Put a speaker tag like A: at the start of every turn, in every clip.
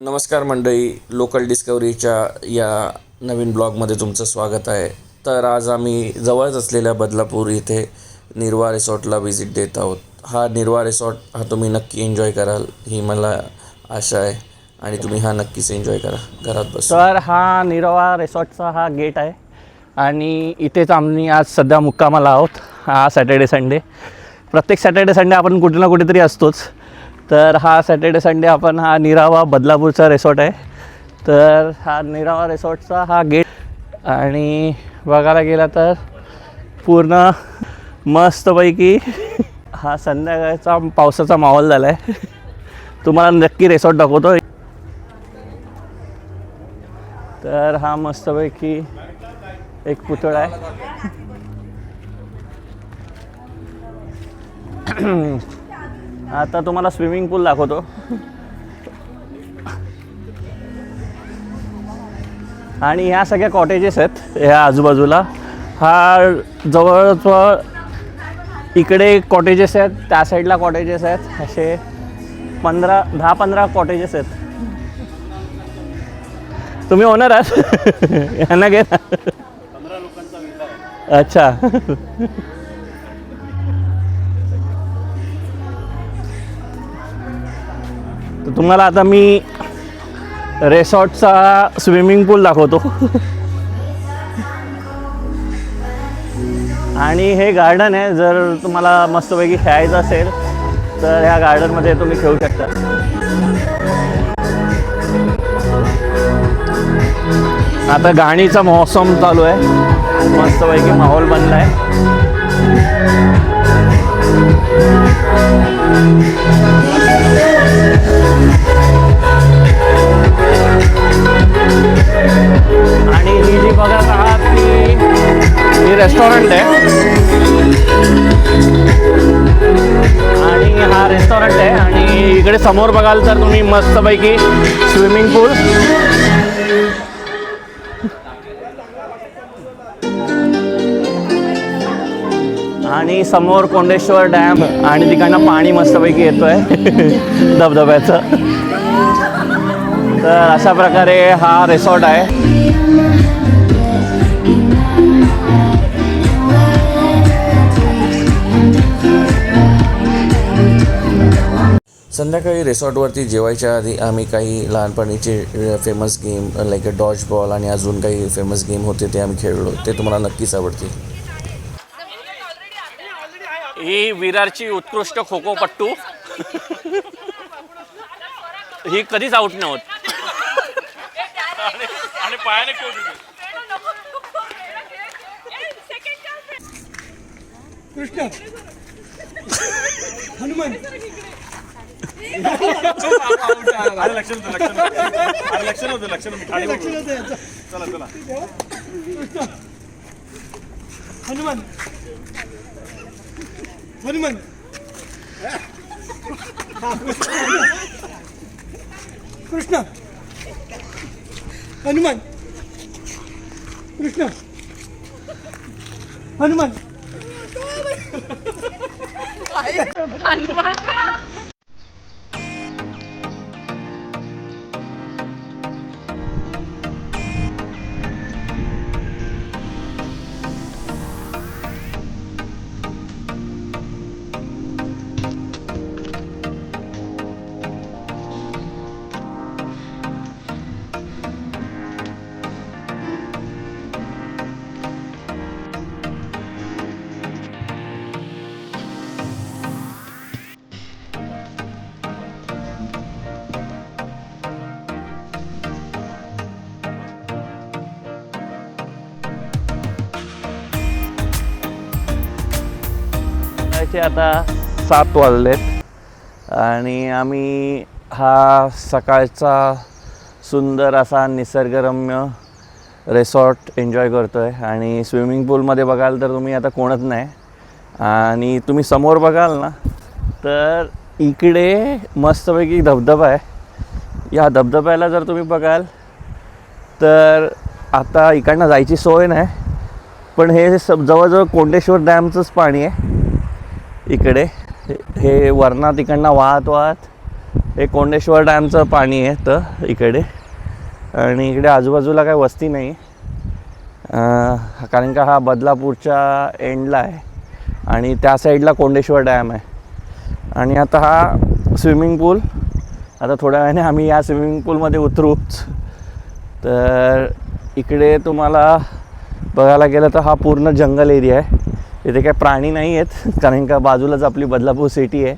A: नमस्कार मंडळी, लोकल डिस्कवरीच्या या नवीन ब्लॉगमध्ये तुमचं स्वागत आहे. तर आज आम्ही जवळच असलेल्या बदलापूर इथे निर्वा रिसॉर्टला व्हिजिट देत आहोत. हा निर्वा रिसॉर्ट तुम्ही नक्की एन्जॉय कराल ही मला आशा आहे आणि तुम्ही हा नक्कीच एन्जॉय करा घरात बसून.
B: तर हा निरवा रिसॉर्टचा हा गेट आहे आणि इथेच आम्ही आज सध्या मुक्कामाला आहोत. हा सॅटर्डे संडे, प्रत्येक सॅटर्डे संडे आपण कुठे ना कुठेतरी असतोच. तर हा सॅटर्डे संडे आपण हा निरावा बदलापूरचा रिसॉर्ट आहे. तर हा निरावा रिसॉर्टचा हा गेट आणि बघायला गेला तर पूर्ण मस्तपैकी हा संध्याकाळचा पावसाचा माहोल झाला आहे. तुम्हाला नक्की रिसॉर्ट दाखवतो. तर हा मस्तपैकी एक पुतळा आहे. आता तुम्हाला स्विमिंग पूल दाखवतो. आणि ह्या सगळ्या कॉटेजेस आहेत ह्या आजूबाजूला. हा जवळजवळ इकडे कॉटेजेस आहेत, त्या साईडला कॉटेजेस आहेत. असे 10-15 कॉटेजेस आहेत. तुम्ही ओनर आहात यांना घे ना.
C: 15 लोकांचा विला आहे.
B: अच्छा. तर तुम्हाला आता मी रिसॉर्टचा स्विमिंग पूल दाखवतो. आणि हे गार्डन आहे. जर तुम्हाला मस्तपैकी खेळायचं असेल तर ह्या गार्डनमध्ये तुम्ही खेळू शकता. आता गाणीचा मौसम चालू आहे, मस्तपैकी माहोल बनला आहे. आणि ही जी बघत आहात ही रेस्टॉरंट आहे. आणि हा रेस्टॉरंट आहे आणि इकडे समोर बघाल तर तुम्ही मस्तपैकी स्विमिंग पूल आणि समोर कोंडेश्वर डॅम आणि तिकडनं पाणी मस्तपैकी येतोय धबधब्याचं. तर अशा प्रकारे हा रिसॉर्ट आहे.
A: संध्याकाळी रिसॉर्टवरती जेवायच्या आधी आम्ही काही लहानपणीचे famous game like dodgeball आणि अजून काही फेमस गेम होते ते आम्ही खेळलो. ते तुम्हाला नक्कीच आवडतील.
B: ही विरारची उत्कृष्ट खो खो पट्टू. ही कधीच आउट नाही होत.
C: आणि पायाने खेळू देते.
D: कृष्ण हनुमान
C: अरे लक्षण होतं खाली बघू. चला चला
D: कृष्ण हनुमान हनुमान कृष्ण हनुमान कृष्ण हनुमान
B: आता 7 वाजलेत आणि आम्ही हा सकाळचा सुंदर असा निसर्गरम्य रिसॉर्ट एन्जॉय करतो आहे. आणि स्विमिंग पूलमध्ये बघाल तर तुम्ही आता कोणच नाही. आणि तुम्ही समोर बघाल ना तर इकडे मस्तपैकी धबधबा आहे. या धबधब्याला जर तुम्ही बघाल तर आता इकडनं जायची सोय नाही, पण हे जवळजवळ कोंडेश्वर डॅमचंच पाणी आहे. इकडे हे वरणात इकडनं वाहत हे कोंडेश्वर डॅमचं पाणी आहे तर इकडे, आणि इकडे आजूबाजूला काही वस्ती नाही कारण का हा बदलापूरच्या एंडला आहे आणि त्या साईडला कोंडेश्वर डॅम आहे. आणि आता हा स्विमिंग पूल, आता थोड्या वेळाने आम्ही या स्विमिंग पूलमध्ये उतरूच. तर इकडे तुम्हाला बघायला गेलं तर हा पूर्ण जंगल एरिया आहे. इथे काही प्राणी नाही आहेत कारण का बाजूलाच आपली बदलापूर सिटी आहे.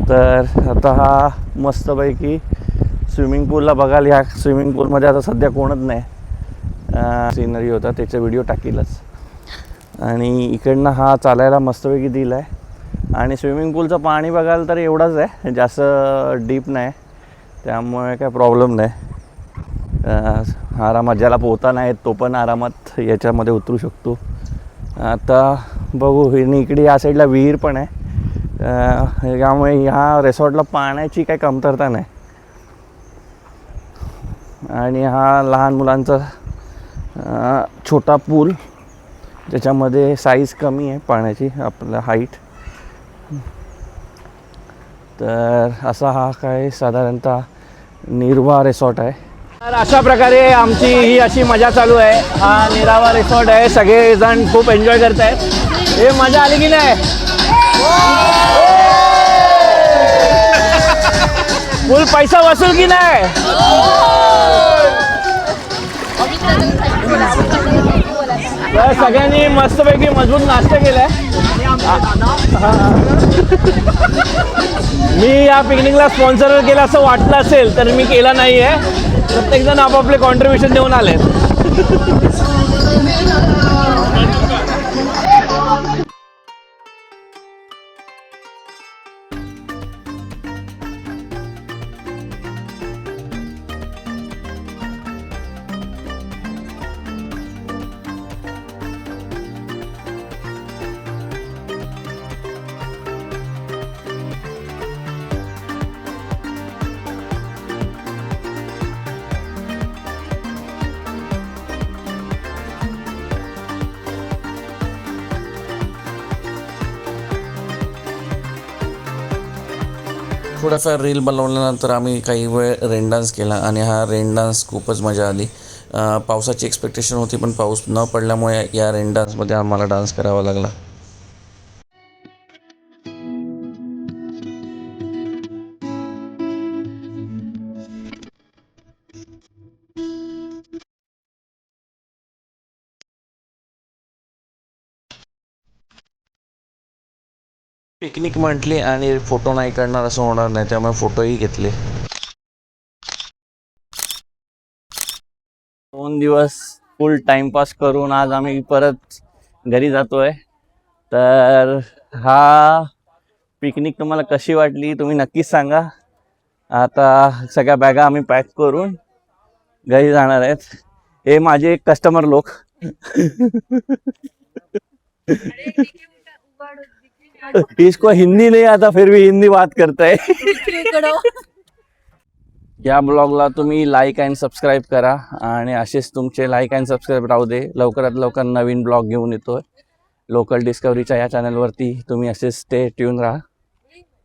B: तर आता हा मस्तपैकी स्विमिंग पूलला बघाल. ह्या स्विमिंग पूलमध्ये आता सध्या कोणच नाही. सीनरी होता त्याचा व्हिडिओ टाकीलच. आणि इकडनं हा चालायला मस्तपैकी दिला आहे. आणि स्विमिंग पूलचं पाणी बघाल तर एवढंच आहे, जास्त डीप नाही, त्यामुळे काय प्रॉब्लेम नाही. आरामात ज्याला पोहता नाही तो पण आरामात याच्यामध्ये उतरू शकतो. आता बघू, इकडे या साईडला विहीर पण आहे, त्यामुळे ह्या रिसॉर्टला पाण्याची काही कमतरता नाही. आणि हा लहान मुलांचा छोटा पूल, ज्याच्यामध्ये साईज कमी आहे पाण्याची, आपलं हाईट. तर असा हा काय साधारणतः निरवा रिसॉर्ट आहे. तर अशा प्रकारे आमची ही अशी मजा चालू आहे. हा निरावा रिसॉर्ट आहे, सगळेजण खूप एन्जॉय करत आहेत. हे मजा आली की नाही? फुल पैसा वसूल की नाही? तर सगळ्यांनी मस्तपैकी मजबूत नाश्ता केलाय. मी या पिकनिकला स्पॉन्सर केलं असं वाटलं असेल तर मी केला नाही आहे. प्रत्येकजण आपापले कॉन्ट्रीब्युशन देऊन आले.
A: थोडाफार रील बनवल्यानंतर आम्ही काही वेळ रेन डान्स केला आणि हा रेन डान्स खूपच मजा आली. पावसाची एक्सपेक्टेशन होती पण पाऊस न पडल्यामुळे या रेन डान्समध्ये आम्हाला डान्स करावा लागला. पिकनिक म्हटली आणि फोटो नाही काढणार असं होणार नाही, त्यामुळे फोटोही घेतले.
B: 2 दिवस फुल टाइमपास करून आज आम्ही परत घरी जातोय. तर हा पिकनिक तुम्हाला कशी वाटली तुम्ही नक्कीच सांगा. आता सगळ्या बॅगा आम्ही पॅक करून घरी जाणार आहेत. हे माझे कस्टमर लोक. इसको हिंदी नहीं आता फिर भी हिंदी बात करता है. या ब्लॉगला तुम्ही लाईक अँड सबस्क्राईब करा आणि असेच तुमचे लाईक अँड सबस्क्राईब राहू दे. लवकरात लवकर नवीन ब्लॉग घेऊन येतोय लोकल डिस्कवरीच्या या चॅनलवरती. तुम्ही असेच स्टे ट्यून राहा.